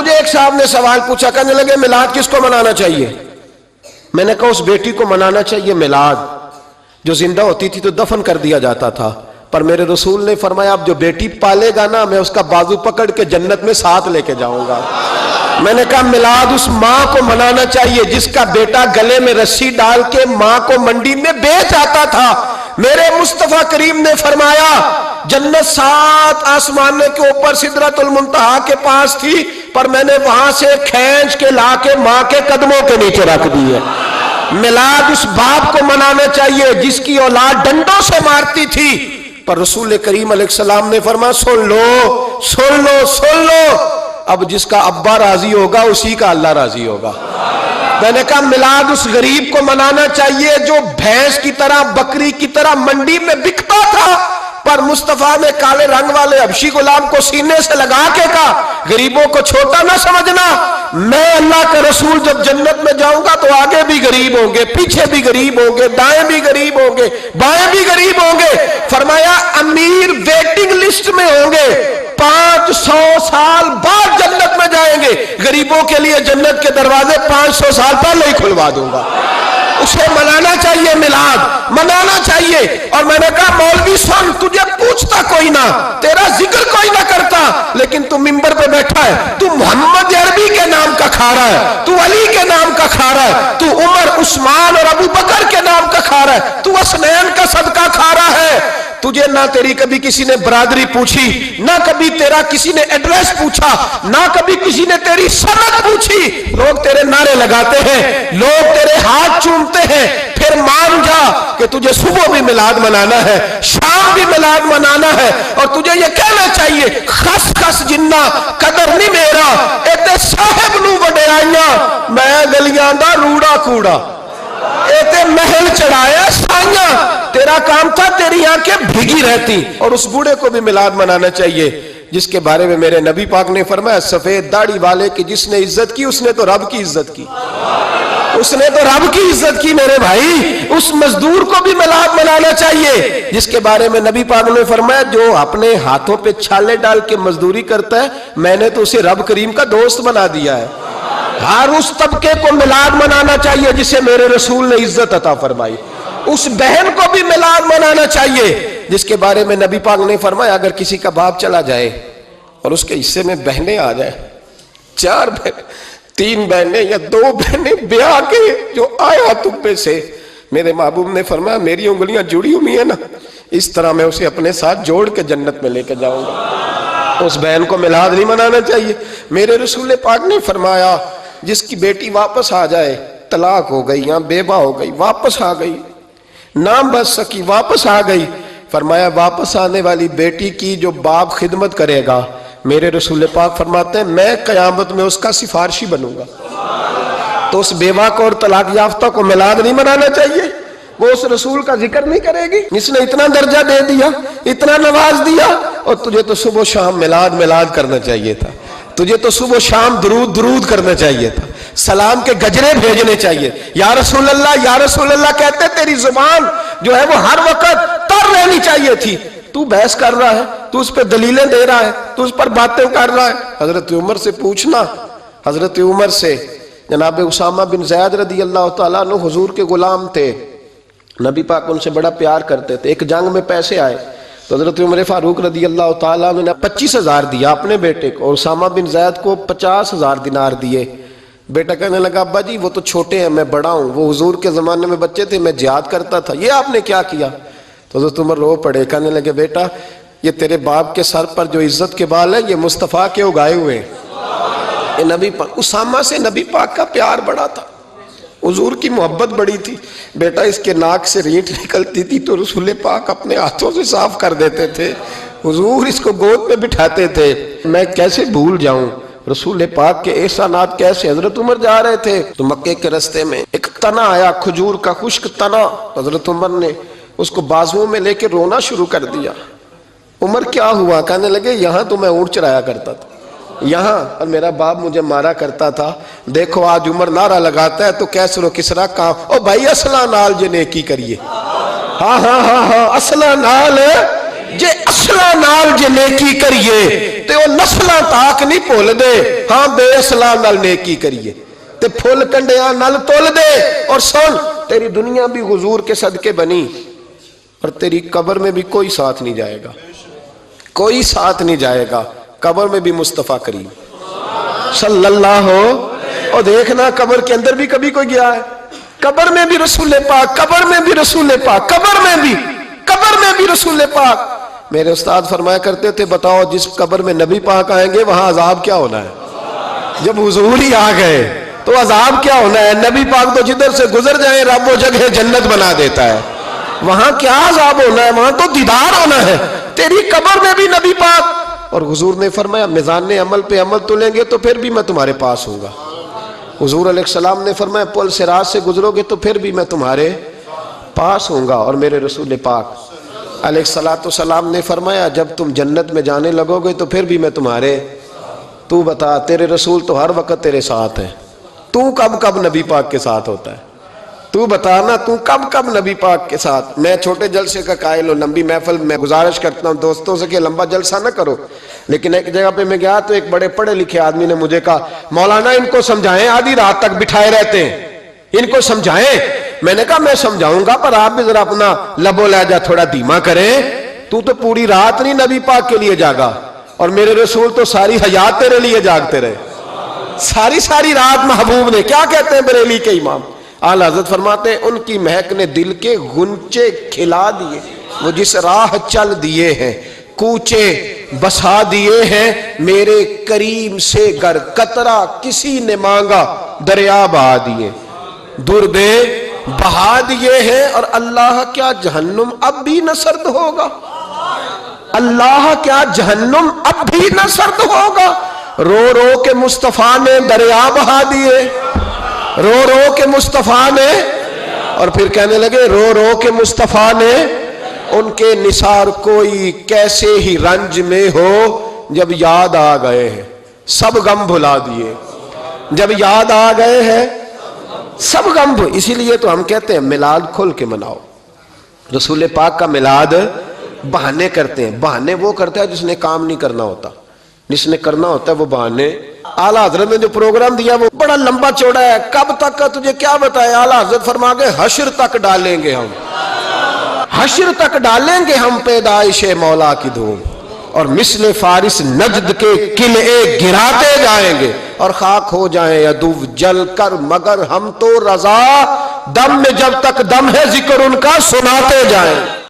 مجھے ایک صاحب نے سوال پوچھا، کہنے لگے میلاد کس کو منانا چاہیے؟ میں نے کہا اس بیٹی کو منانا چاہیے میلاد جو زندہ ہوتی تھی تو دفن کر دیا جاتا تھا، پر میرے رسول نے فرمایا اب جو بیٹی پالے گا نا میں اس کا بازو پکڑ کے جنت میں ساتھ لے کے جاؤں گا۔ میں نے کہا میلاد اس ماں کو منانا چاہیے جس کا بیٹا گلے میں رسی ڈال کے ماں کو منڈی میں بیچ آتا تھا۔ میرے مصطفیٰ کریم نے فرمایا جنت 7 آسمان کے اوپر سدرۃ المنتہا کے پاس تھی، پر میں نے وہاں سے کھینچ کے لا کے ماں کے قدموں کے نیچے رکھ دی ہے۔ میلاد اس باپ کو منانا چاہیے جس کی اولاد ڈنڈوں سے مارتی تھی، پر رسول کریم علیہ السلام نے فرمایا سن لو سن لو سن لو، اب جس کا ابا راضی ہوگا اسی کا اللہ راضی ہوگا۔ میں نے کہا میلاد اس غریب کو منانا چاہیے جو بھینس کی طرح بکری کی طرح منڈی میں بکتا تھا، پر مصطفیٰ نے کالے رنگ والے حبشی غلام کو سینے سے لگا کے کہا غریبوں کو چھوٹا نہ سمجھنا، میں اللہ کا رسول جب جنت میں جاؤں گا تو آگے بھی غریب ہوں گے، پیچھے بھی غریب ہوں گے، دائیں بھی غریب ہوں گے، بائیں بھی غریب ہوں گے۔ فرمایا امیر ویٹنگ لسٹ میں ہوں گے، 500 سال بعد جنت میں جائیں گے، غریبوں کے لیے جنت کے دروازے 500 سال پہلے ہی کھلوا دوں گا۔ اسے منانا چاہیے، میلاد منانا چاہیے۔ اور میں نے کہا مولوی سن، تجھے پوچھتا کوئی نہ، تیرا ذکر کوئی نہ کرتا، لیکن تو ممبر پہ بیٹھا ہے، تو محمد عربی کے نام کا کھا رہا ہے، تو علی کے نام کا کھا رہا ہے، تو عمر عثمان اور ابو بکر کے نام کا کھا رہا ہے، تو اسنین کا صدقہ کھا رہا ہے۔ تجھے نہ تیری کبھی کسی نے برادری پوچھی، نہ کبھی تیرا کسی نے ایڈریس پوچھا، نہ کبھی کسی نے تیری سند پوچھی، لوگ تیرے نعرے لگاتے ہیں، لوگ تیرے ہاتھ چومتے ہیں، پھر مان جا کہ تجھے صبح بھی میلاد منانا ہے، شام بھی میلاد منانا ہے، اور تجھے یہ کہنا چاہیے خس خس جنہ قدر نہیں میرا ایتے صاحب نو وڈیائیاں میں گلیاں دا روڑا کوڑا، ایتے محل چڑھایا سائیاں، تیرا کام تھا تیری آنکھیں بھیگی رہتی۔ اور اس بوڑھے کو بھی میلاد منانا چاہیے جس کے بارے میں میرے نبی پاک نے فرمایا سفید داڑھی والے کی جس نے عزت کی اس نے تو رب کی عزت کی، اس نے تو رب کی عزت کی میرے بھائی۔ اس مزدور کو بھی میلاد منانا چاہیے جس کے بارے میں نبی پاک نے فرمایا جو اپنے ہاتھوں پہ چھالے ڈال کے مزدوری کرتا ہے میں نے تو اسے رب کریم کا دوست بنا دیا ہے۔ ہر اس طبقے کو میلاد منانا چاہیے جسے میرے رسول نے عزت عطا فرمائی۔ اس بہن کو بھی میلاد منانا چاہیے جس کے بارے میں نبی پاک نے فرمایا اگر کسی کا باپ چلا جائے اور اس کے حصے میں بہنیں آ جائیں، 4 بہنیں، 3 بہنیں یا 2 بہنیں بیاہ کے جو آیا تبے سے، میرے محبوب نے فرمایا میری انگلیاں جڑی ہوئی ہیں نا، اس طرح میں اسے اپنے ساتھ جوڑ کے جنت میں لے کے جاؤں گا۔ اس بہن کو میلاد نہیں منانا چاہیے۔ میرے رسول پاک نے فرمایا جس کی بیٹی واپس آ جائے، طلاق ہو گئی یا بیوہ ہو گئی، واپس آ گئی، نہ بچ سکی واپس آ گئی، فرمایا واپس آنے والی بیٹی کی جو باپ خدمت کرے گا میرے رسول پاک فرماتے ہیں میں قیامت میں اس کا سفارشی بنوں گا۔ تو اس بیوہ کو اور طلاق یافتہ کو میلاد نہیں منانا چاہیے؟ وہ اس رسول کا ذکر نہیں کرے گی جس نے اتنا درجہ دے دیا، اتنا نواز دیا؟ اور تجھے تو صبح و شام میلاد کرنا چاہیے تھا، تجھے تو صبح و شام درود کرنا چاہیے تھا، سلام کے گجرے بھیجنے چاہیے، یا رسول اللہ کہتے تیری زبان جو ہے وہ ہر وقت تر رہنی چاہیے تھی، تو بحث کر رہا ہے، تو اس پہ دلیلیں دے رہا ہے، تو اس پر باتیں کر رہا ہے۔ حضرت عمر سے پوچھنا، حضرت عمر سے، جناب اسامہ بن زید رضی اللہ تعالیٰ عنہ حضور کے غلام تھے، نبی پاک ان سے بڑا پیار کرتے تھے۔ ایک جنگ میں پیسے آئے تو حضرت عمر فاروق رضی اللہ تعالیٰ عنہ نے 25,000 دیا اپنے بیٹے کو، اور اسامہ بن زید کو 50,000 دینار دیے۔ بیٹا کہنے لگا ابا جی وہ تو چھوٹے ہیں میں بڑا ہوں، وہ حضور کے زمانے میں بچے تھے میں جہاد کرتا تھا، یہ آپ نے کیا کیا؟ تو حضرت عمر رو پڑے، کہنے لگے بیٹا یہ تیرے باپ کے سر پر جو عزت کے بال ہیں یہ مصطفیٰ کے اگائے ہوئے ہیں۔ یہ نبی پاک، اسامہ سے نبی پاک کا پیار بڑا تھا، حضور کی محبت بڑی تھی۔ بیٹا اس کے ناک سے رینٹ نکلتی تھی تو رسول پاک اپنے ہاتھوں سے صاف کر دیتے تھے، حضور اس کو گود میں بٹھاتے تھے۔ میں کیسے بھول جاؤں رسول پاک کے احسانات کیسے۔ حضرت عمر جا رہے تھے تو مکے کے رستے میں ایک تنا آیا، کھجور کا خشک تنا، حضرت عمر نے اس کو بازوؤں میں لے کے رونا شروع کر دیا۔ عمر کیا ہوا؟ کہنے لگے یہاں تو میں اونٹ چرایا کرتا تھا، یہاں، اور میرا باپ مجھے مارا کرتا تھا، دیکھو آج عمر نعرہ لگاتا ہے تو کیسر و کسرا کام، او بھائی اصلہ نال جے نیکی کریے، ہاں اصلہ نال جے، اصلہ نال جے نیکی کریے، تے وہ نسلاں تاک نہیں بھول دے ہاں بے اسلام نال نیکی کریے تے پھول کنڈیاں نال تول دے. اور سن تیری دنیا بھی حضور کے صدقے بنی اور تیری قبر میں بھی کوئی ساتھ نہیں جائے گا, کوئی ساتھ نہیں جائے گا. قبر میں بھی مصطفیٰ کریم صلی اللہ ہو. اور دیکھنا قبر کے اندر بھی کبھی کوئی گیا ہے؟ قبر میں بھی رسول پاک, قبر میں بھی رسول پاک, قبر میں بھی رسول پاک. میرے استاد فرمایا کرتے تھے بتاؤ جس قبر میں نبی پاک آئیں گے وہاں عذاب کیا ہونا ہے؟ جب حضور ہی آ گئے تو عذاب کیا ہونا ہے؟ نبی پاک تو جدھر سے گزر جائیں رب وہ جگہ جنت بنا دیتا ہے. وہاں کیا عذاب ہونا ہے؟ وہاں تو دیدار ہونا ہے. تیری قبر میں بھی نبی پاک. اور حضور نے فرمایا میزان عمل پہ عمل تولیں گے تو پھر بھی میں تمہارے پاس ہوں گا. حضور علیہ السلام نے فرمایا پل صراط سے گزرو گے تو پھر بھی میں تمہارے پاس ہوں گا. اور میرے رسول پاک علیہ السلام نے فرمایا جب تم جنت میں جانے لگو گے تو پھر بھی میں تمہارے. تو بتا تیرے رسول تو ہر وقت تیرے ساتھ ہیں, تو کب کب نبی پاک کے ساتھ ہوتا ہے؟ تو بتانا تو کب کب نبی پاک کے ساتھ؟ میں چھوٹے جلسے کا قائل ہوں, لمبی محفل میں گزارش کرتا ہوں دوستوں سے کہ لمبا جلسہ نہ کرو. لیکن ایک جگہ پہ میں گیا تو ایک بڑے پڑھے لکھے آدمی نے مجھے کہا مولانا ان کو سمجھائیں, آدھی رات تک بٹھائے رہتے ہیں, ان کو سمجھائیں. میں نے کہا میں سمجھاؤں گا پر آپ بھی ذرا اپنا لب و لہجہ تھوڑا دھیما کریں. تو پوری رات نہیں نبی پاک کے لیے جاگا اور میرے رسول تو ساری حیات تیرے لیے جاگتے رہے, ساری رات محبوب نے. کیا کہتے ہیں بریلی کے امام اعلیٰ حضرت فرماتے ہیں ان کی مہک نے دل کے غنچے کھلا دیے, وہ جس راہ چل دیے ہیں کوچے بسا دیے ہیں, میرے کریم سے گر قطرہ کسی نے مانگا دریا بہا دیے, دربے بہا دیے ہیں. اور اللہ کیا جہنم اب بھی نہ سرد ہوگا؟ اللہ کیا جہنم اب بھی نہ سرد ہوگا؟ رو رو کے مصطفیٰ نے دریا بہا دیے, رو رو کے مصطفیٰ نے. اور پھر کہنے لگے رو رو کے مصطفیٰ نے ان کے نثار کوئی کیسے ہی رنج میں ہو جب یاد آ گئے ہیں سب غم بھلا دیے, جب یاد آ گئے ہیں سب غم. اسی لیے تو ہم کہتے ہیں میلاد کھل کے مناؤ. رسول پاک کا میلاد بہانے کرتے ہیں, بہانے وہ کرتا ہے جس نے کام نہیں کرنا ہوتا, جس نے کرنا ہوتا ہے وہ بہانے. اعلیٰ حضرت نے جو پروگرام دیا وہ بڑا لمبا چوڑا ہے, کب تک کا تجھے کیا بتائے. اعلیٰ حضرت فرما گئے حشر تک ڈالیں گے ہم, حشر تک ڈالیں گے ہم پیدائش مولا کی دھوم, اور مثل فارس نجد کے قلعے گراتے جائیں گے اور خاک ہو جائیں عدو جل کر, مگر ہم تو رضا دم میں جب تک دم ہے ذکر ان کا سناتے جائیں.